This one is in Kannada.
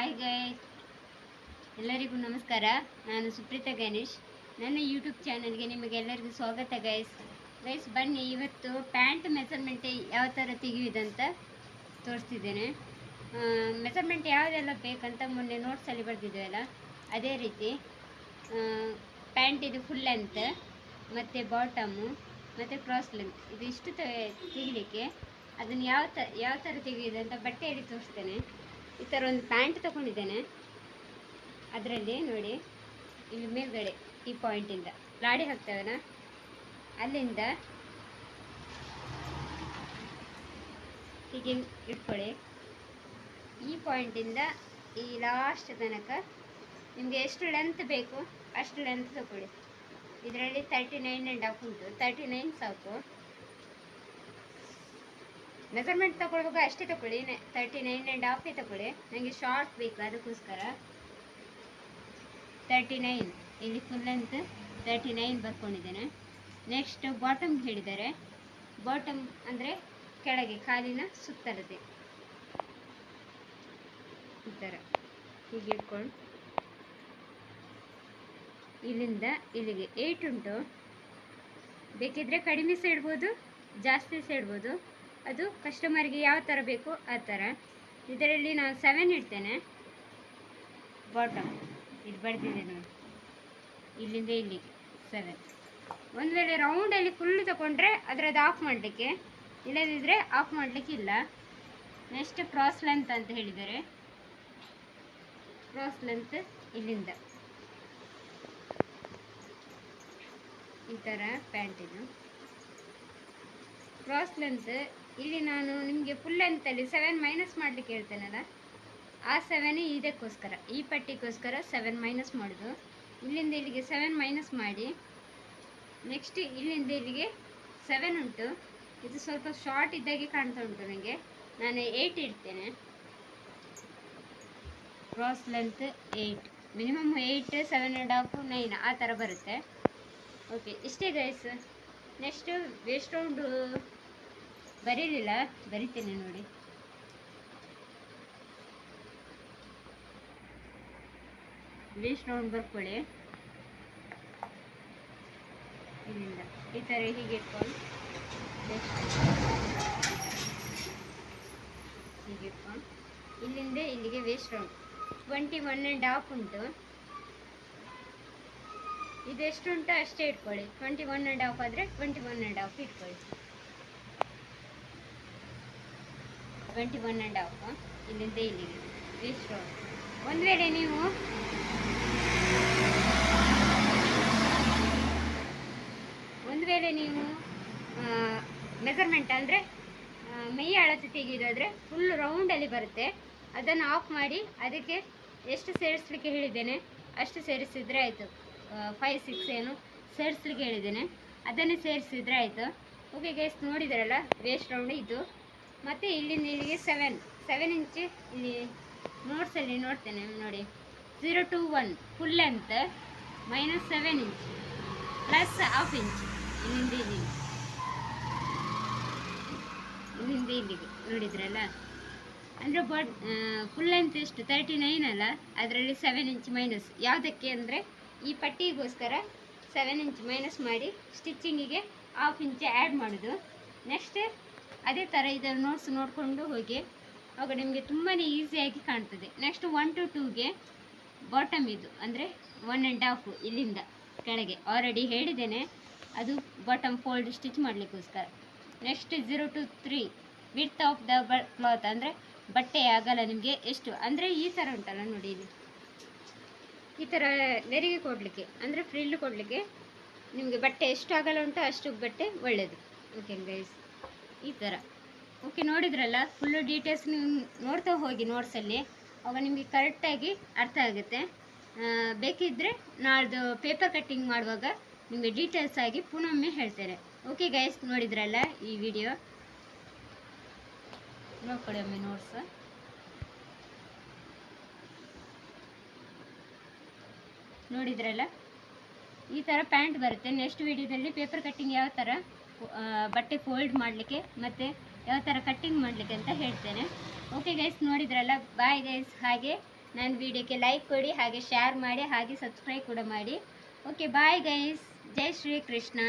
ಹಾಯ್ ಗೈಸ್, ಎಲ್ಲರಿಗೂ ನಮಸ್ಕಾರ. ನಾನು ಸುಪ್ರೀತಾ ಗಣೇಶ್. ನನ್ನ ಯೂಟ್ಯೂಬ್ ಚಾನಲ್ಗೆ ನಿಮಗೆಲ್ಲರಿಗೂ ಸ್ವಾಗತ ಗೈಸ್. ಬನ್ನಿ, ಇವತ್ತು ಪ್ಯಾಂಟ್ ಮೆಜರ್ಮೆಂಟ್ ಯಾವ ಥರ ತೆಗೆಯುವುದಂತ ತೋರಿಸ್ತಿದ್ದೇನೆ. ಮೆಜರ್ಮೆಂಟ್ ಯಾವುದೆಲ್ಲ ಬೇಕಂತ ಮೊನ್ನೆ ನೋಟ್ಸಲ್ಲಿ ಬರೆದಿದ್ದೇವಲ್ಲ, ಅದೇ ರೀತಿ ಪ್ಯಾಂಟ್ ಇದು ಫುಲ್ ಲೆಂತ್ ಮತ್ತು ಬಾಟಮು ಮತ್ತು ಕ್ರಾಸ್ ಲೆಂತ್ ಇದು ಇಷ್ಟು ತೆಗಿಲಿಕ್ಕೆ ಅದನ್ನು ಯಾವ ಥರ ತೆಗೆಯುವುದಂತ ಬಟ್ಟೆಯಲ್ಲಿ ತೋರಿಸ್ತೇನೆ. ಈ ಥರ ಒಂದು ಪ್ಯಾಂಟ್ ತಗೊಂಡಿದ್ದೇನೆ. ಅದರಲ್ಲಿ ನೋಡಿ, ಇಲ್ಲಿ ಮೇಲ್ಗಡೆ ಈ ಪಾಯಿಂಟಿಂದ ಲಾಡಿ ಹಾಕ್ತೇವಲ್ಲ, ಅಲ್ಲಿಂದ ಹೀಗೆ ಇಟ್ಕೊಳ್ಳಿ. ಈ ಪಾಯಿಂಟಿಂದ ಈ ಲಾಸ್ಟ್ ತನಕ ನಿಮಗೆ ಎಷ್ಟು ಲೆಂತ್ ಬೇಕು ಅಷ್ಟು ಲೆಂತ್ ತಗೊಳ್ಳಿ. ಇದರಲ್ಲಿ 39.5 ಉಂಟು, 39 ಸಾಕು. ಮೆಜರ್ಮೆಂಟ್ ತಗೊಳ್ಳುವಾಗ ಅಷ್ಟೇ ತಗೊಳ್ಳಿ, 39.5 ತಗೊಳ್ಳಿ. ನನಗೆ ಶಾರ್ಟ್ ಬೇಕು, ಅದಕ್ಕೋಸ್ಕರ 39 ಇಲ್ಲಿ ಫುಲ್ ಲೆಂತ್ 39 ಬರ್ಕೊಂಡಿದ್ದೇನೆ. ನೆಕ್ಸ್ಟ್ ಬಾಟಮ್ ಹೇಳಿದ್ದಾರೆ. ಬಾಟಮ್ ಅಂದರೆ ಕೆಳಗೆ ಕಾಲಿನ ಸುತ್ತಳತೆ ಈ ಥರ ಹೀಗೆ ಇಟ್ಕೊಂಡು ಇಲ್ಲಿಂದ ಇಲ್ಲಿಗೆ 8 ಉಂಟು. ಬೇಕಿದ್ರೆ ಕಡಿಮೆ ಸಹ ಇಡ್ಬೋದು, ಜಾಸ್ತಿ ಸಹ ಇಡ್ಬೋದು, ಅದು ಕಸ್ಟಮರ್ಗೆ ಯಾವ ಥರ ಬೇಕು ಆ ಥರ. ಇದರಲ್ಲಿ ನಾನು 7 ಇಡ್ತೇನೆ. ಬಾಟಮ್ ಇದು ಬರೆದಿದೆ ನೋಡಿ, ಇಲ್ಲಿಂದ ಇಲ್ಲಿಗೆ 7. ಒಂದು ವೇಳೆ ರೌಂಡಲ್ಲಿ ಫುಲ್ ತಗೊಂಡ್ರೆ ಅದರದ್ದು ಆಫ್ ಮಾಡಲಿಕ್ಕೆ, ಇಲ್ಲದಿದ್ದರೆ ಆಫ್ ಮಾಡಲಿಕ್ಕೆ ಇಲ್ಲ. ನೆಕ್ಸ್ಟ್ ಕ್ರಾಸ್ ಲೆಂತ್ ಅಂತ ಹೇಳಿದ್ದಾರೆ. ಕ್ರಾಸ್ ಲೆಂತ್ ಇಲ್ಲಿಂದ ಈ ಥರ ಪ್ಯಾಂಟ್ ಇದು ಕ್ರಾಸ್ ಲೆಂತ್. ಇಲ್ಲಿ ನಾನು ನಿಮಗೆ ಫುಲ್ ಲೆಂತಲ್ಲಿ 7 ಮೈನಸ್ ಮಾಡಲಿಕ್ಕೆ ಹೇಳ್ತೇನಲ್ಲ, ಆ 7 ಇದಕ್ಕೋಸ್ಕರ, ಈ ಪಟ್ಟಿಗೋಸ್ಕರ 7 ಮೈನಸ್ ಮಾಡೋದು. ಇಲ್ಲಿಂದ ಇಲ್ಲಿಗೆ 7 ಮೈನಸ್ ಮಾಡಿ. ನೆಕ್ಸ್ಟ್ ಇಲ್ಲಿಂದ ಇಲ್ಲಿಗೆ 7 ಉಂಟು. ಇದು ಸ್ವಲ್ಪ ಶಾರ್ಟ್ ಇದ್ದಾಗೆ ಕಾಣ್ತಾ ಉಂಟು ನನಗೆ, ನಾನು 8 ಇಡ್ತೇನೆ. ಕ್ರಾಸ್ ಲೆಂತ್ 8, ಮಿನಿಮಮ್ 8, 7.5, 9 ಆ ಥರ ಬರುತ್ತೆ. ಓಕೆ, ಇಷ್ಟೇ ಗೈಸ್. ನೆಕ್ಸ್ಟು ವೇಸ್ಟ್ ರೌಂಡು ಬರೀಲಿಲ್ಲ, ಬರಿತೇನೆ ನೋಡಿ. ವೇಸ್ಟ್ ರೌಂಡ್ ಬರ್ಕೊಳ್ಳಿ. ಇಲ್ಲಿಂದ ಈ ಥರ ಹೀಗೆ ಇಟ್ಕೊಂಡು ಹೀಗೆ ಇಟ್ಕೊಂಡು ಇಲ್ಲಿಂದ ಇಲ್ಲಿಗೆ ವೇಸ್ಟ್ ರೌಂಡ್ 21.5 ಉಂಟು. ಇದೆಷ್ಟು ಉಂಟು ಅಷ್ಟೇ ಇಟ್ಕೊಳ್ಳಿ. 21.5 ಆದರೆ 21.5 ಇಟ್ಕೊಳ್ಳಿ. 21.5 ಇಲ್ಲಿಂದ ಇಲ್ಲಿಗೆ ವೇಸ್ಟ್ ರೌಂಡ್. ಒಂದು ವೇಳೆ ನೀವು ಮೆಜರ್ಮೆಂಟ್ ಅಂದರೆ ಮೈ ಅಳತೆ ತೆಗೆಯೋದಾದರೆ ಫುಲ್ ರೌಂಡಲ್ಲಿ ಬರುತ್ತೆ. ಅದನ್ನು ಆಫ್ ಮಾಡಿ ಅದಕ್ಕೆ ಎಷ್ಟು ಸೇರಿಸ್ಲಿಕ್ಕೆ ಹೇಳಿದ್ದೇನೆ ಅಷ್ಟು ಸೇರಿಸಿದರೆ ಆಯಿತು. 5, 6 ಏನು ಸೇರಿಸ್ಲಿಕ್ಕೆ ಹೇಳಿದ್ದೇನೆ, ಅದನ್ನೇ ಸೇರಿಸಿದರೆ ಆಯಿತು. ಓಕೆ ಗೈಸ್, ನೋಡಿದ್ರಲ್ಲ ವೇಸ್ಟ್ ರೌಂಡ್ ಇದು. ಮತ್ತು ಇಲ್ಲಿಂದ ಇಲ್ಲಿಗೆ 7 ಇಂಚ್ ಇಲ್ಲಿ ನೋಟ್ಸಲ್ಲಿ ನೋಡ್ತೇನೆ ನೋಡಿ. 0 to 1 full length minus 7 inch plus half inch ಇಲ್ಲಿಂದ ಇಲ್ಲಿಗೆ ನೋಡಿದ್ರಲ್ಲ. ಅಂದರೆ ಫುಲ್ ಲೆಂತ್ ಎಷ್ಟು 39 ಅಲ್ಲ, ಅದರಲ್ಲಿ 7 ಇಂಚ್ ಮೈನಸ್. ಯಾವುದಕ್ಕೆ ಅಂದರೆ ಈ ಪಟ್ಟಿಗೋಸ್ಕರ 7 ಇಂಚ್ ಮೈನಸ್ ಮಾಡಿ ಸ್ಟಿಚ್ಚಿಂಗಿಗೆ ಹಾಫ್ ಇಂಚ್ ಆ್ಯಡ್ ಮಾಡೋದು. ನೆಕ್ಸ್ಟ್ ಅದೇ ಥರ ಇದನ್ನು ನೋಟ್ಸ್ ನೋಡಿಕೊಂಡು ಹೋಗಿ, ಆವಾಗ ನಿಮಗೆ ತುಂಬಾ ಈಸಿಯಾಗಿ ಕಾಣ್ತದೆ. ನೆಕ್ಸ್ಟ್ 1 to 2ಗೆ ಬಾಟಮ್ ಇದು ಅಂದರೆ 1.5 ಇಲ್ಲಿಂದ ಕೆಳಗೆ ಆಲ್ರೆಡಿ ಹೇಳಿದ್ದೇನೆ, ಅದು ಬಾಟಮ್ ಫೋಲ್ಡ್ ಸ್ಟಿಚ್ ಮಾಡಲಿಕ್ಕೋಸ್ಕರ. Next 0 to 3 width of the cloth ಅಂದರೆ ಬಟ್ಟೆ ಆಗಲ್ಲ ನಿಮಗೆ ಎಷ್ಟು ಅಂದರೆ ಈ ಥರ ಉಂಟಲ್ಲ ನೋಡಿ, ಇಲ್ಲಿ ಈ ಥರ ನೆರಿಗೆ ಕೊಡಲಿಕ್ಕೆ ಅಂದರೆ ಫ್ರಿಲ್ ಕೊಡಲಿಕ್ಕೆ ನಿಮಗೆ ಬಟ್ಟೆ ಎಷ್ಟು ಆಗಲ್ಲ ಉಂಟು ಅಷ್ಟು ಬಟ್ಟೆ ಒಳ್ಳೆಯದು. ಓಕೆ ಗೈಸ್, ಈ ಥರ. ಓಕೆ, ನೋಡಿದ್ರಲ್ಲ, ಫುಲ್ಲು ಡೀಟೇಲ್ಸ್ ನೀವು ನೋಡ್ತಾ ಹೋಗಿ ನೋಟ್ಸಲ್ಲಿ, ಆವಾಗ ನಿಮಗೆ ಕರೆಕ್ಟಾಗಿ ಅರ್ಥ ಆಗುತ್ತೆ. ಬೇಕಿದ್ದರೆ ನಾಳ್ದು ಪೇಪರ್ ಕಟ್ಟಿಂಗ್ ಮಾಡುವಾಗ ನಿಮಗೆ ಡೀಟೇಲ್ಸ್ ಆಗಿ ಪುನೊಮ್ಮೆ ಹೇಳ್ತೇನೆ. ಓಕೆ ಗೈಸ್, ನೋಡಿದ್ರಲ್ಲ ಈ ವಿಡಿಯೋ, ನೋಡ್ಕೊಳ್ಳಿ ಒಮ್ಮೆ ನೋಟ್ಸ್. ನೋಡಿದ್ರಲ್ಲ, ಈ ಥರ ಪ್ಯಾಂಟ್ ಬರುತ್ತೆ. ನೆಕ್ಸ್ಟ್ ವಿಡಿಯೋದಲ್ಲಿ ಪೇಪರ್ ಕಟ್ಟಿಂಗ್ ಯಾವ ಥರ ಬಟ್ಟೆ ಫೋಲ್ಡ್ ಮಾಡಲಿಕ್ಕೆ ಮತ್ತು ಯಾವ ಥರ ಕಟ್ಟಿಂಗ್ ಮಾಡಲಿಕ್ಕೆ ಅಂತ ಹೇಳ್ತೇನೆ. ಓಕೆ ಗೈಸ್, ನೋಡಿದ್ರಲ್ಲ, ಬಾಯ್ ಗೈಸ್. ಹಾಗೆ ನನ್ನ ವಿಡಿಯೋಕ್ಕೆ ಲೈಕ್ ಕೊಡಿ, ಹಾಗೆ ಶೇರ್ ಮಾಡಿ, ಹಾಗೆ ಸಬ್ಸ್ಕ್ರೈಬ್ ಕೂಡ ಮಾಡಿ. Okay, bye guys. ಜೈ ಶ್ರೀ ಕೃಷ್ಣ.